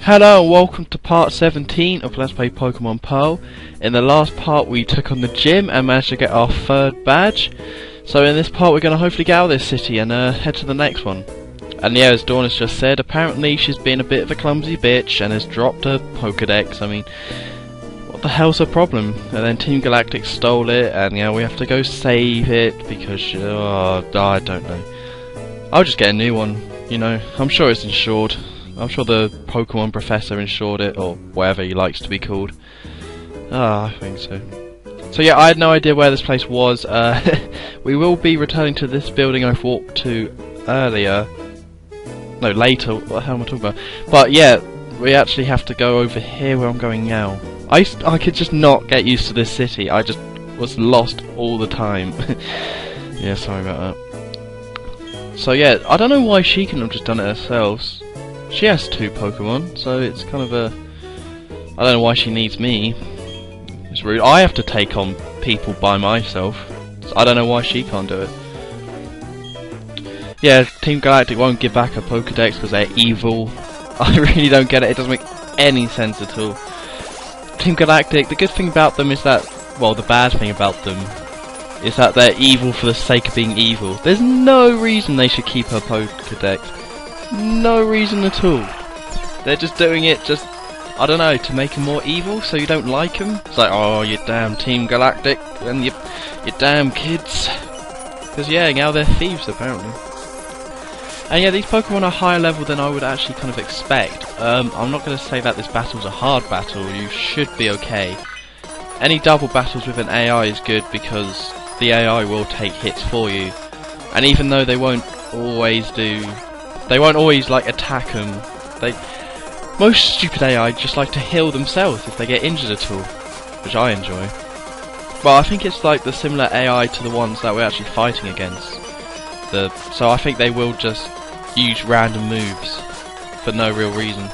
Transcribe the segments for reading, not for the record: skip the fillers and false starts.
Hello and welcome to part 17 of Let's Play Pokemon Pearl. In the last part we took on the gym and managed to get our third badge. So in this part we're going to hopefully get out of this city and head to the next one. And yeah, as Dawn has just said, apparently she's been a bit of a clumsy bitch and has dropped her Pokedex. I mean, what the hell's her problem? And then Team Galactic stole it and yeah, we have to go save it because, I don't know. I'll just get a new one, you know, I'm sure it's insured. I'm sure the Pokemon Professor insured it, or whatever he likes to be called. I think so. So yeah, I had no idea where this place was. We will be returning to this building I've walked to earlier. No, later. What the hell am I talking about? But yeah, we actually have to go over here where I'm going now. I could just not get used to this city. I just was lost all the time. Yeah, sorry about that. So yeah, I don't know why she couldn't have just done it herself. She has 2 Pokemon, so it's kind of a... I don't know why she needs me. It's rude. I have to take on people by myself. So I don't know why she can't do it. Yeah, Team Galactic won't give back her Pokedex because they're evil. I really don't get it. It doesn't make any sense at all. Team Galactic, the good thing about them is that... Well, the bad thing about them is that they're evil for the sake of being evil. There's no reason they should keep her Pokedex. No reason at all. They're just doing it just, I don't know, to make them more evil so you don't like them. It's like, oh, you damn Team Galactic and you damn kids. Because yeah, now they're thieves apparently. And yeah, these Pokemon are higher level than I would actually kind of expect. I'm not going to say that this battle's a hard battle, you should be okay. Any double battles with an AI is good because the AI will take hits for you. And even though they won't always like attack them. Most stupid AI just like to heal themselves if they get injured at all, which I enjoy. Well, I think it's like the similar AI to the ones that we're actually fighting against. So I think they will just use random moves for no real reason.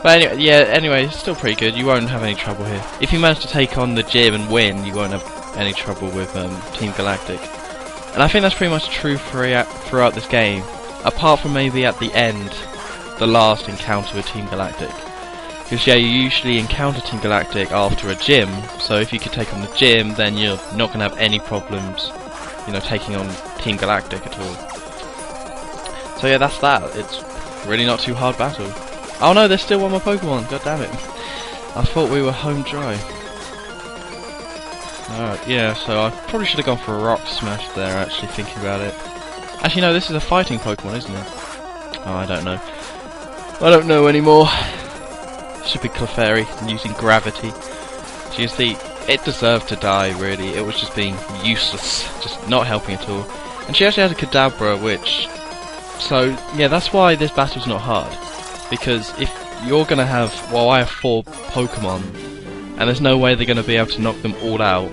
But anyway, it's still pretty good. You won't have any trouble here. If you manage to take on the gym and win, you won't have any trouble with Team Galactic. And I think that's pretty much true throughout this game, apart from maybe at the end, the last encounter with Team Galactic. Because yeah, you usually encounter Team Galactic after a gym, so if you could take on the gym, then you're not going to have any problems, you know, taking on Team Galactic at all. So yeah, that's that. It's really not too hard battle. Oh no, there's still one more Pokemon, god damn it. I thought we were home dry. Alright, yeah, so I probably should have gone for a Rock Smash there, actually, thinking about it. Actually, no, this is a fighting Pokemon, isn't it? Oh, I don't know. I don't know anymore. Should be Clefairy, using Gravity. So you see, it deserved to die, really. It was just being useless, just not helping at all. And she actually has a Kadabra, which... So, yeah, that's why this battle's not hard. Because if you're gonna have... Well, I have 4 Pokemon, and there's no way they're going to be able to knock them all out.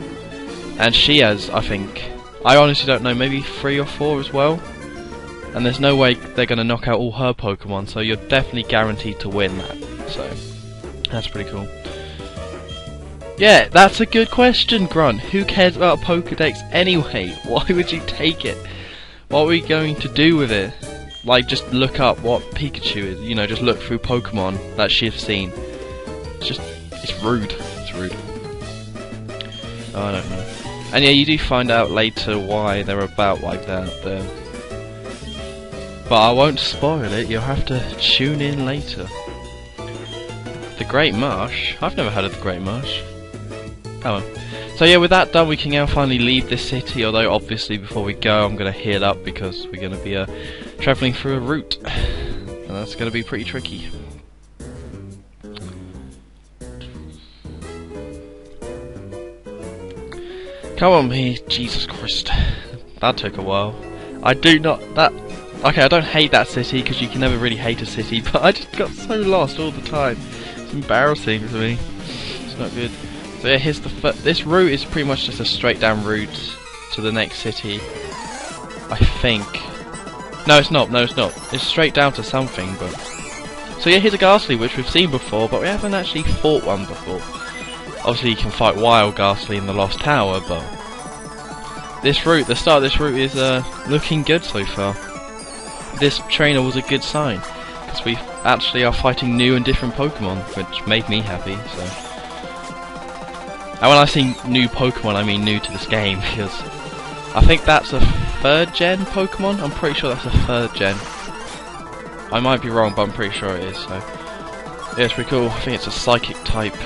And she has, I think, I honestly don't know, maybe 3 or 4 as well. And there's no way they're going to knock out all her Pokemon, so you're definitely guaranteed to win that. So, that's pretty cool. Yeah, that's a good question, Grunt. Who cares about a Pokedex anyway? Why would you take it? What are we going to do with it? Like, just look up what Pikachu is, you know, just look through Pokemon that she's seen. It's rude. Rude. Oh, I don't know. And yeah, you do find out later why they're about like that. But I won't spoil it, you'll have to tune in later. The Great Marsh? I've never heard of the Great Marsh. Oh well. So yeah, with that done, we can now finally leave this city, although obviously before we go I'm going to heal up because we're going to be travelling through a route. And that's going to be pretty tricky. Come on me, Jesus Christ. That took a while. Okay, I don't hate that city, because you can never really hate a city, but I just got so lost all the time. It's embarrassing to me. It's not good. So yeah, here's this route is pretty much just a straight down route to the next city. I think. No, it's not. It's straight down to something, but... So yeah, here's a Ghastly, which we've seen before, but we haven't actually fought one before. Obviously you can fight Wild Ghastly in the Lost Tower, but this route, the start of this route is looking good so far. This trainer was a good sign. because we actually are fighting new and different Pokemon, which made me happy. So, and when I say new Pokemon, I mean new to this game, because I think that's a 3rd gen Pokemon. I'm pretty sure that's a 3rd gen. I might be wrong, but I'm pretty sure it is. So, yeah, it's pretty cool. I think it's a Psychic type.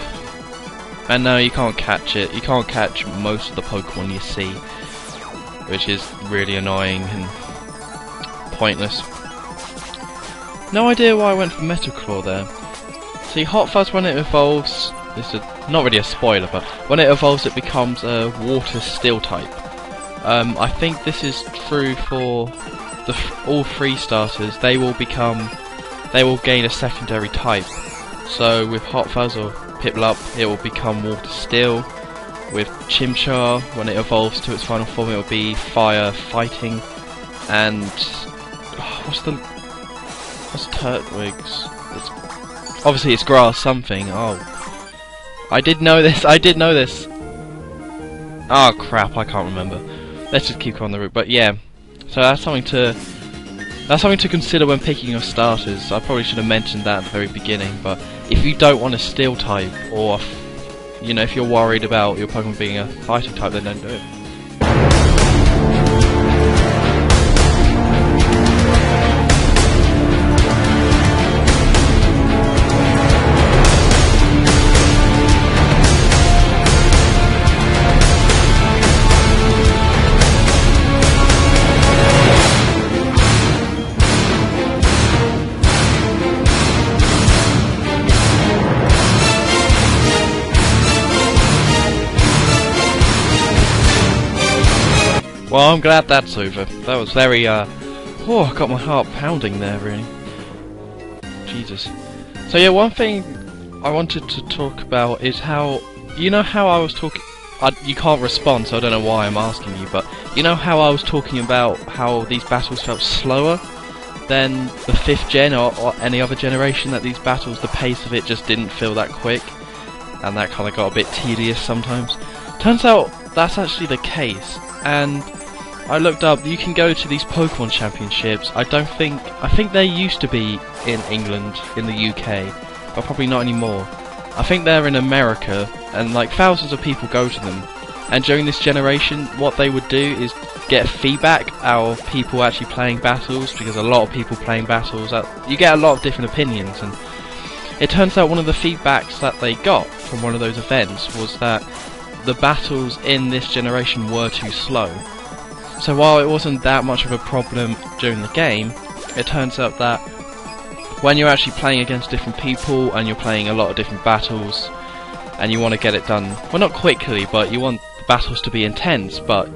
And no, you can't catch it. You can't catch most of the Pokemon you see, which is really annoying and pointless. No idea why I went for Metaclaw there. See, Hot Fuzz, when it evolves, this is not really a spoiler, but when it evolves it becomes a Water Steel type. I think this is true for all 3 starters. They will gain a secondary type. So with Hot Fuzz or Piplup, it will become Water Steel. With Chimchar, when it evolves to its final form, it will be Fire Fighting. And what's Turtwig's? Obviously it's Grass something. Oh, I did know this. Oh crap, I can't remember. Let's just keep on the route. But yeah, so that's something to consider when picking your starters. I probably should have mentioned that at the very beginning, but if you don't want a Steel type, or you know, if you're worried about your Pokemon being a Fighting type, then don't do it. Well, I'm glad that's over. That was very, oh, I got my heart pounding there, really. Jesus. So yeah, one thing I wanted to talk about is how, you know how I was talking, you can't respond, so I don't know why I'm asking you, but you know how I was talking about how these battles felt slower than the 5th gen or any other generation, that these battles, the pace of it just didn't feel that quick, and that kind of got a bit tedious sometimes. Turns out that's actually the case, and I looked up, you can go to these Pokemon Championships. I think they used to be in England, in the UK, but probably not anymore. I think they're in America, and like thousands of people go to them. And during this generation, what they would do is get feedback out of people actually playing battles, because a lot of people playing battles, you get a lot of different opinions, and it turns out one of the feedbacks that they got from one of those events was that the battles in this generation were too slow. So while it wasn't that much of a problem during the game, it turns out that when you're actually playing against different people and you're playing a lot of different battles and you want to get it done, well, not quickly, but you want the battles to be intense, but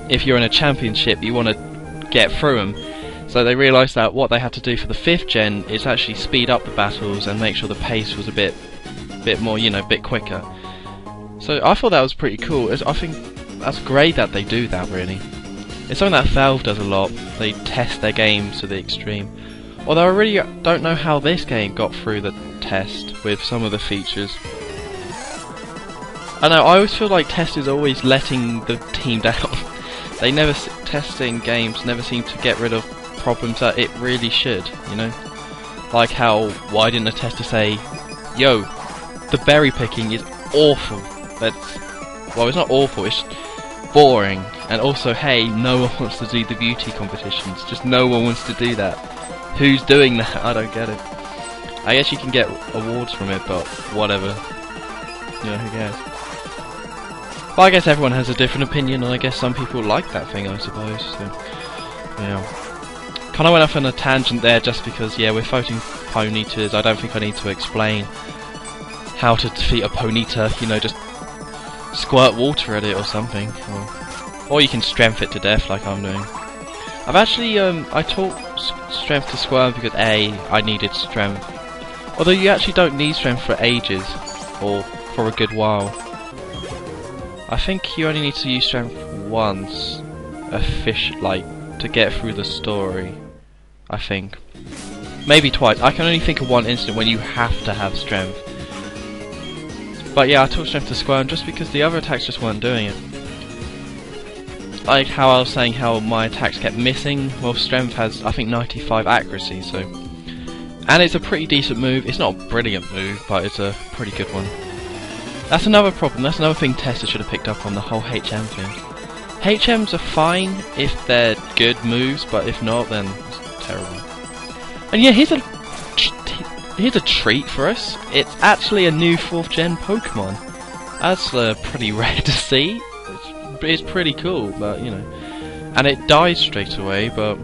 if you're in a championship you want to get through them. So they realised that what they had to do for the 5th gen is actually speed up the battles and make sure the pace was a bit more, you know, a bit quicker. So I thought that was pretty cool. I think that's great that they do that, really. It's something that Valve does a lot. They test their games to the extreme. Although I really don't know how this game got through the test with some of the features. I know, I always feel like test is always letting the team down. Testing games never seem to get rid of problems that it really should, you know? Like how, why didn't a tester say, yo, the berry picking is awful. Well, it's not awful, it's boring. And also, hey, no one wants to do the beauty competitions. Just no one wants to do that. Who's doing that? I don't get it. I guess you can get awards from it, but whatever. You know, who cares? But I guess everyone has a different opinion, and I guess some people like that thing, I suppose. So, yeah. Kind of went off on a tangent there just because, yeah, we're fighting Ponytas. I don't think I need to explain how to defeat a Ponyta. You know, just squirt water at it or something. Or you can strength it to death like I'm doing. I've actually, I taught strength to Squirm because A, I needed strength. Although you actually don't need strength for ages, or for a good while. I think you only need to use strength once, to get through the story. I think. Maybe twice. I can only think of one incident when you have to have strength. But yeah, I taught strength to Squirm just because the other attacks just weren't doing it. Like how I was saying how my attacks kept missing, well, strength has, I think, 95 accuracy, so And it's a pretty decent move. It's not a brilliant move, but it's a pretty good one. That's another problem. That's another thing Tessa should have picked up on, the whole HM thing. HMs are fine if they're good moves, but if not, then it's terrible. And yeah, here's a treat for us. It's actually a new 4th gen Pokemon. That's pretty rare to see. It's pretty cool, but you know. And it dies straight away, but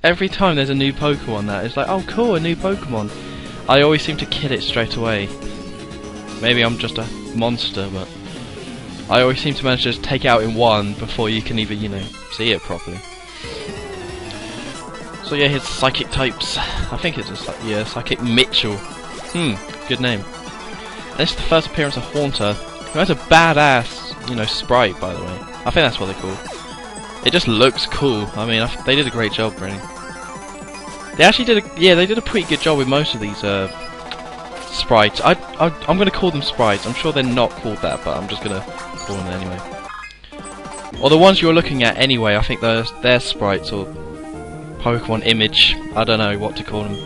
every time there's a new Pokemon that is like, oh cool, a new Pokemon, I always seem to kill it straight away. Maybe I'm just a monster, but I always seem to manage to just take it out in one before you can even, you know, see it properly. So yeah, here's Psychic types. I think it's just like, yeah, Psychic Mitchell. Good name. And this is the first appearance of Haunter, who has a badass, you know, sprite, by the way. I think that's what they're called. It just looks cool. I mean, they did a great job, really. They actually did they did a pretty good job with most of these sprites. I'm gonna call them sprites. I'm sure they're not called that, but I'm just gonna call them anyway. Or the ones you're looking at anyway. I think they're sprites or Pokemon image. I don't know what to call them.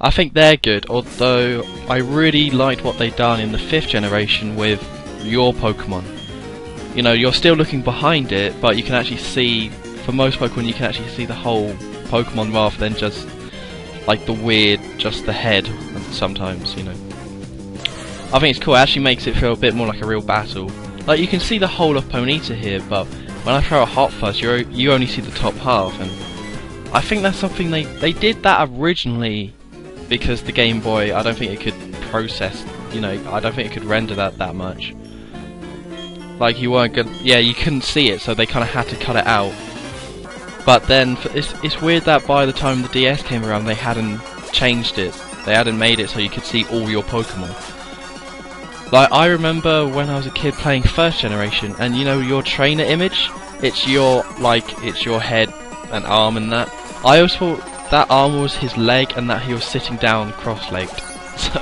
I think they're good. Although I really liked what they've done in the 5th generation with your Pokemon. You know, you're still looking behind it, but you can actually see, for most Pokemon, you can actually see the whole Pokemon rather than just like the weird, just the head. Sometimes, you know. I think it's cool. It actually makes it feel a bit more like a real battle. Like you can see the whole of Ponyta here, but when I throw a Hot Fuzz, you only see the top half, and I think that's something they did that originally because the Game Boy, I don't think it could process. You know, I don't think it could render that much. Like you weren't good. Yeah, you couldn't see it, so they kind of had to cut it out. But then it's weird that by the time the DS came around, they hadn't changed it. They hadn't made it so you could see all your Pokemon. Like I remember when I was a kid playing 1st generation, and you know your trainer image, it's your head and arm and that. I always thought that arm was his leg and that he was sitting down cross-legged. So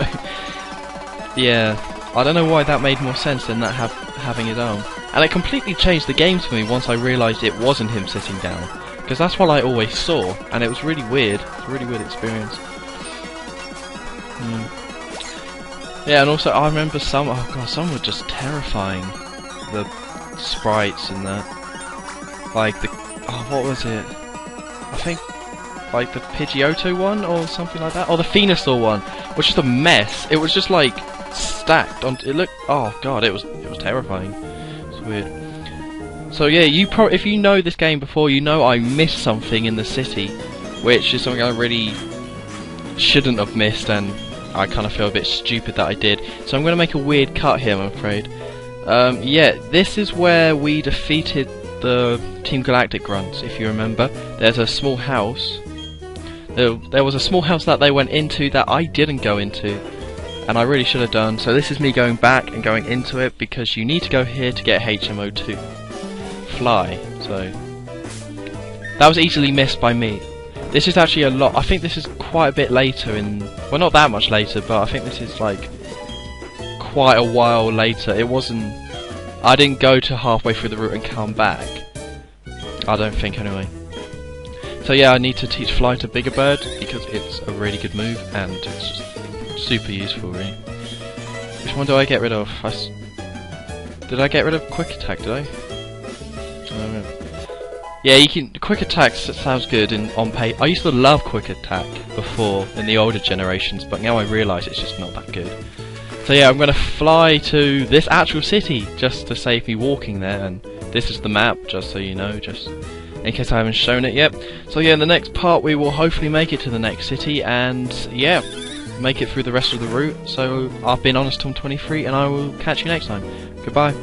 yeah, I don't know why that made more sense than that having his arm. And it completely changed the games for me once I realised it wasn't him sitting down, because that's what I always saw, and it was really weird. It's a really weird experience. Yeah, and also I remember some were just terrifying. The sprites and that. Like what was it? I think like the Pidgeotto one or something like that, or the Venusaur one, was just a mess. It was just like stacked on. It looked. Oh god, it was terrifying. It's weird. So yeah, if you know this game before, you know I missed something in the city, which is something I really shouldn't have missed, and I kind of feel a bit stupid that I did. So I'm going to make a weird cut here, I'm afraid. Yeah, this is where we defeated the Team Galactic Grunts, if you remember. There's a small house. There was a small house that they went into that I didn't go into, and I really should have done. So this is me going back and going into it, because you need to go here to get HM02. Fly. So that was easily missed by me. This is actually a lot. I think this is quite a bit later in. Well, not that much later, but I think this is like quite a while later. It wasn't. I didn't go to halfway through the route and come back. I don't think, anyway. So yeah, I need to teach Fly to Bigger Bird because it's a really good move and it's just super useful, really. Which one do I get rid of? Did I get rid of Quick Attack? Did I? I don't know. Yeah, you can. Quick Attack sounds good on pay. I used to love Quick Attack before in the older generations, but now I realise it's just not that good. So yeah, I'm going to fly to this actual city just to save me walking there, and this is the map, just so you know, just in case I haven't shown it yet. So yeah, in the next part we will hopefully make it to the next city, and yeah, make it through the rest of the route. So I've been HonestTom23, and I will catch you next time. Goodbye.